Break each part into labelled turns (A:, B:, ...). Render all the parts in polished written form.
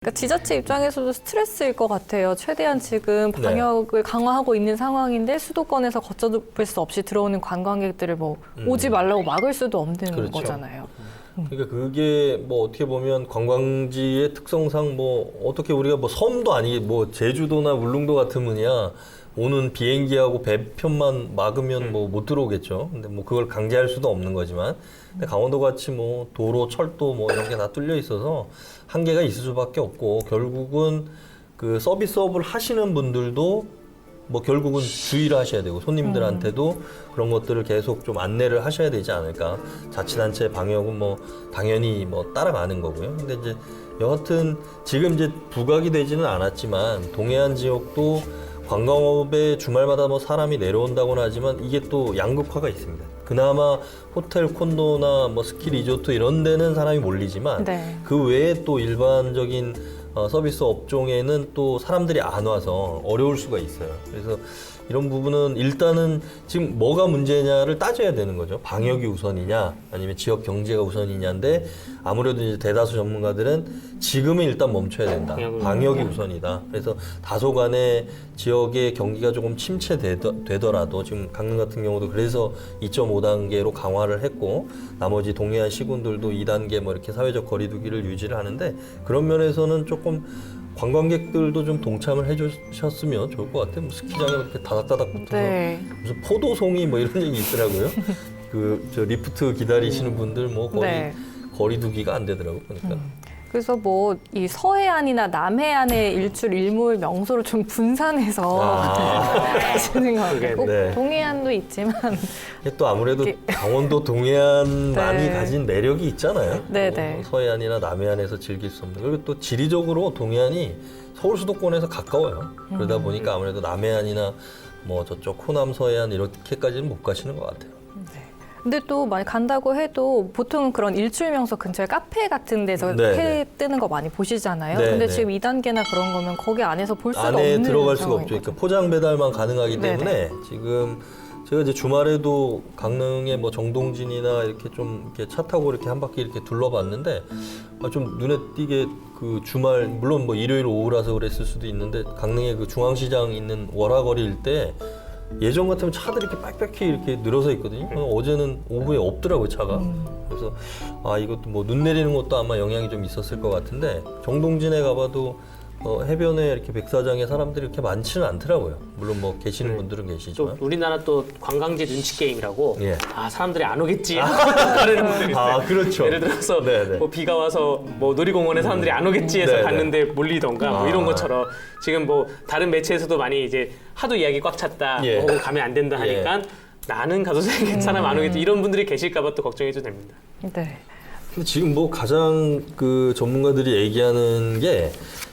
A: 그러니까 지자체 입장에서도 스트레스일 것 같아요. 최대한 지금 방역을 강화하고 있는 상황인데 수도권에서 걷잡을 수 없이 들어오는 관광객들을 뭐 오지 말라고 막을 수도 없는
B: 그렇죠.
A: 거잖아요.
B: 그러니까 그게 뭐 어떻게 보면 관광지의 특성상 뭐 어떻게 우리가 뭐 섬도 아니게 뭐 제주도나 울릉도 같으면야 오는 비행기하고 배편만 막으면 뭐 못 들어오겠죠. 근데 뭐 그걸 강제할 수도 없는 거지만, 근데 강원도 같이 뭐 도로, 철도 뭐 이런 게 다 뚫려 있어서 한계가 있을 수밖에 없고, 결국은 그 서비스업을 하시는 분들도 뭐 결국은 주의를 하셔야 되고, 손님들한테도 그런 것들을 계속 좀 안내를 하셔야 되지 않을까. 자치단체 방역은 뭐 당연히 뭐 따라가는 거고요. 근데 이제 여하튼 지금 이제 부각이 되지는 않았지만 동해안 지역도 관광업에 주말마다 뭐 사람이 내려온다고는 하지만 이게 또 양극화가 있습니다. 그나마 호텔, 콘도나 뭐 스키 리조트 이런 데는 사람이 몰리지만 그 외에 또 일반적인 서비스 업종에는 또 사람들이 안 와서 어려울 수가 있어요. 그래서 이런 부분은 일단은 지금 뭐가 문제냐를 따져야 되는 거죠. 방역이 우선이냐 아니면 지역 경제가 우선이냐인데, 아무래도 이제 대다수 전문가들은 지금은 일단 멈춰야 된다. 방역이 우선이다. 그래서 다소간의 지역의 경기가 조금 침체되더라도, 지금 강릉 같은 경우도 그래서 2.5단계로 강화를 했고, 나머지 동해안 시군들도 2단계 뭐 이렇게 사회적 거리두기를 유지를 하는데, 그런 면에서는 조금 관광객들도 좀 동참을 해주셨으면 좋을 것 같아요. 뭐 스키장에 이렇게 다닥다닥 붙어서 무슨 포도송이 뭐 이런 얘기 있더라고요. 저 리프트 기다리시는 분들 뭐 거의 거리두기가 안 되더라고요. 그러니까.
A: 그래서 뭐 이 서해안이나 남해안의 일출 일몰 명소를 좀 분산해서 하시는 것 같아요. 꼭 동해안도 있지만
B: 또 아무래도 강원도 동해안만이 가진 매력이 있잖아요. 서해안이나 남해안에서 즐길 수 없는. 그리고 또 지리적으로 동해안이 서울 수도권에서 가까워요. 그러다 보니까 아무래도 남해안이나 뭐 저쪽 호남 서해안 이렇게까지는 못 가시는 것 같아요.
A: 근데 또 많이 간다고 해도 보통 그런 일출 명소 근처에 카페 같은 데서 해 뜨는 거 많이 보시잖아요. 근데 지금 2단계나 그런 거면 거기 안에서 볼 수가 없는
B: 안에 들어갈 수가
A: 상황인
B: 없죠.
A: 거죠.
B: 그러니까 포장 배달만 가능하기 때문에 지금 제가 이제 주말에도 강릉에 뭐 정동진이나 이렇게 좀 이렇게 차 타고 이렇게 한 바퀴 이렇게 둘러봤는데, 좀 눈에 띄게 그 주말, 물론 뭐 일요일 오후라서 그랬을 수도 있는데, 강릉에 그 중앙시장 있는 월화거리일 때 예전 같으면 차들이 이렇게 빽빽히 이렇게 늘어서 있거든요. 어제는 오후에 없더라고요, 차가. 그래서 이것도 뭐 눈 내리는 것도 아마 영향이 좀 있었을 것 같은데, 정동진에 가봐도 해변에 이렇게 백사장에 사람들이 이렇게 많지는 않더라고요. 물론 뭐 계시는 분들은 계시지만.
C: 또 우리나라 또 관광지 눈치 게임이라고 사람들이 안 오겠지 하는 분들이 있어요.
B: 그렇죠.
C: 예를 들어서 뭐 비가 와서 뭐 놀이공원에 사람들이 안 오겠지 해서 갔는데 몰리던가 뭐 이런 것처럼, 지금 뭐 다른 매체에서도 많이 이제 하도 이야기 꽉 찼다, 뭐 가면 안 된다 하니까 나는 가도 사람 안 오겠지, 이런 분들이 계실까 봐 또 걱정이 좀 됩니다.
B: 근데 지금 뭐 가장 그 전문가들이 얘기하는 게,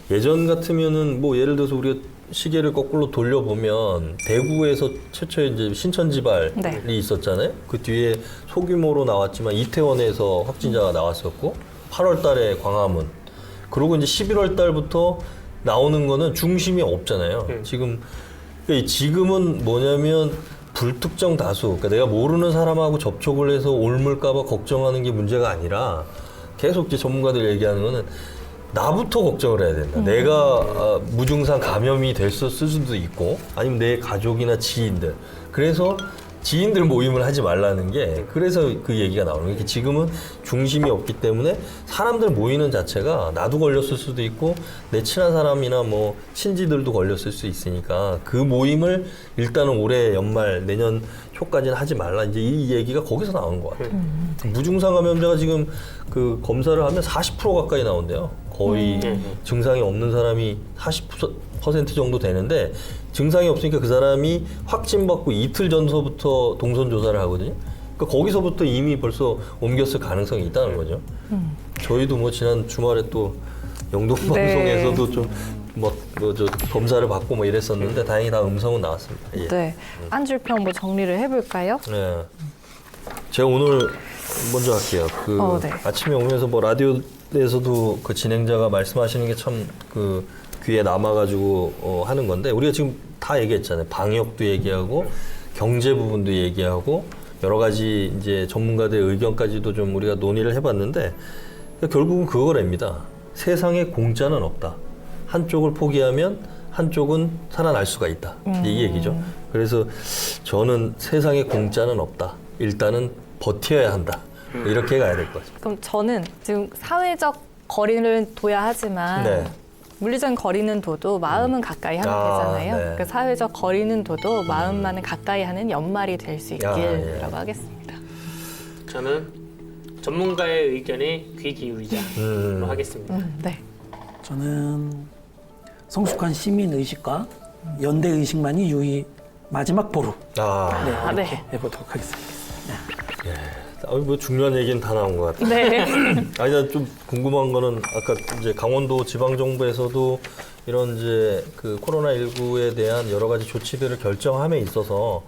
B: 예전 같으면은 뭐 예를 들어서 우리가 시계를 거꾸로 돌려보면 대구에서 최초에 이제 신천지발이 있었잖아요. 그 뒤에 소규모로 나왔지만 이태원에서 확진자가 나왔었고, 8월 달에 광화문, 그리고 이제 11월 달부터 나오는 거는 중심이 없잖아요. 지금은 뭐냐면 불특정 다수, 그러니까 내가 모르는 사람하고 접촉을 해서 옮을까 봐 걱정하는 게 문제가 아니라, 계속 이제 전문가들 얘기하는 거는 나부터 걱정을 해야 된다. 내가 무증상 감염이 됐을 수도 있고, 아니면 내 가족이나 지인들. 그래서 지인들 모임을 하지 말라는 게, 그래서 그 얘기가 나오는 거예요. 지금은 중심이 없기 때문에 사람들 모이는 자체가 나도 걸렸을 수도 있고 내 친한 사람이나 뭐 친지들도 걸렸을 수 있으니까, 그 모임을 일단은 올해 연말 내년 초까지는 하지 말라, 이제 이 얘기가 거기서 나오는 것 같아요. 무증상 감염자가 지금 그 검사를 하면 40% 가까이 나온대요. 거의 증상이 없는 사람이 40% 정도 되는데, 증상이 없으니까 그 사람이 확진받고 이틀 전서부터 동선 조사를 하거든요. 그러니까 거기서부터 이미 벌써 옮겼을 가능성이 있다는 거죠. 저희도 뭐 지난 주말에 또 영동 방송에서도 좀 저 검사를 받고 뭐 이랬었는데 다행히 다 음성은 나왔습니다.
A: 한 줄 평 뭐 정리를 해볼까요?
B: 제가 오늘 먼저 할게요. 아침에 오면서 뭐 라디오에서도 그 진행자가 말씀하시는 게 참 그 귀에 남아가지고 하는 건데, 우리가 지금 다 얘기했잖아요. 방역도 얘기하고 경제 부분도 얘기하고 여러 가지 이제 전문가들의 의견까지도 좀 우리가 논의를 해봤는데, 결국은 그거랍니다. 세상에 공짜는 없다. 한쪽을 포기하면 한쪽은 살아날 수가 있다. 이 얘기죠. 그래서 저는 세상에 공짜는 없다. 일단은 버텨야 한다. 이렇게 가야 될 것 같아요.
A: 그럼 저는 지금 사회적 거리를 둬야 하지만
B: 네.
A: 물리적인 거리는 둬도 마음은 가까이 하면 되잖아요.
B: 네.
A: 그 사회적 거리는 둬도 마음만은 가까이 하는 연말이 될 수 있길라고 하겠습니다.
C: 저는 전문가의 의견에 귀 기울이자로 하겠습니다.
A: 네.
D: 저는 성숙한 시민 의식과 연대 의식만이 유의 마지막 보루.
B: 아,
D: 네,
A: 네.
D: 이렇게 해보도록 하겠습니다.
B: 뭐 중요한 얘기는 다 나온 것 같아요.
A: 네.
B: 아니, 난 좀 궁금한 거는 아까 이제 강원도 지방정부에서도 이런 이제 그 코로나19에 대한 여러 가지 조치들을 결정함에 있어서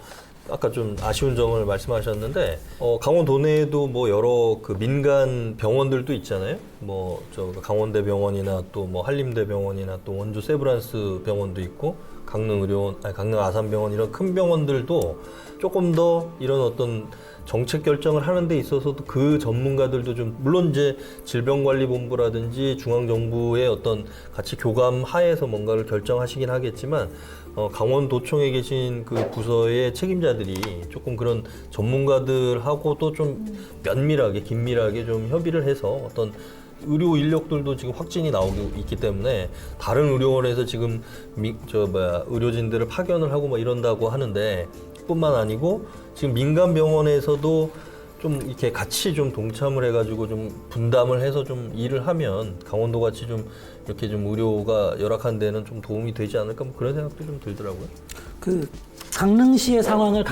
B: 아까 좀 아쉬운 점을 말씀하셨는데, 강원도 내에도 뭐 여러 그 민간 병원들도 있잖아요. 뭐 저 강원대 병원이나 또 뭐 한림대 병원이나 또 원주 세브란스 병원도 있고 강릉 아산병원 이런 큰 병원들도 조금 더 이런 어떤 정책 결정을 하는 데 있어서도 그 전문가들도 좀 물론 이제 질병관리본부라든지 중앙정부의 어떤 같이 교감 하에서 뭔가를 결정하시긴 하겠지만 강원도청에 계신 그 부서의 책임자들이 조금 그런 전문가들하고도 좀 면밀하게 긴밀하게 좀 협의를 해서 어떤 의료 인력들도 지금 확진이 나오고 있기 때문에 다른 의료원에서 지금 의료진들을 파견을 하고 뭐 이런다고 하는데 뿐만 아니고 지금 민간 병원에서도 좀 이렇게 같이 좀 동참을 해가지고 좀 분담을 해서 좀 일을 하면 강원도 같이 좀 이렇게 좀 의료가 열악한 데는 좀 도움이 되지 않을까 뭐 그런 생각도 좀 들더라고요.
D: 그 강릉시의 상황을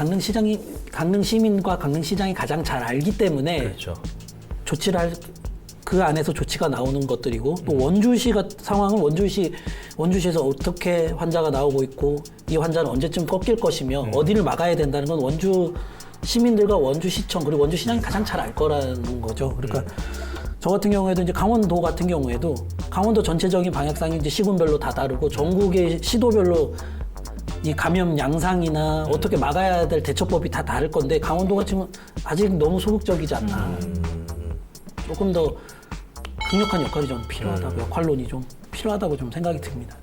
D: 강릉시민과 강릉시장이 가장 잘 알기 때문에
B: 그렇죠.
D: 조치를 그 안에서 조치가 나오는 것들이고 또 원주시 상황은 원주시에서 어떻게 환자가 나오고 있고 이 환자는 언제쯤 꺾일 것이며 어디를 막아야 된다는 건 원주 시민들과 원주시청 그리고 원주시장이 가장 잘 알 거라는 거죠. 그러니까 저 같은 경우에도 이제 강원도 같은 경우에도 강원도 전체적인 방역상이 이제 시군별로 다 다르고 전국의 시도별로 이 감염 양상이나 어떻게 막아야 될 대처법이 다 다를 건데 강원도가 지금 아직 너무 소극적이지 않나. 조금 더 강력한 역할이 좀 필요하다고 역할론이 좀 필요하다고 좀 생각이 듭니다.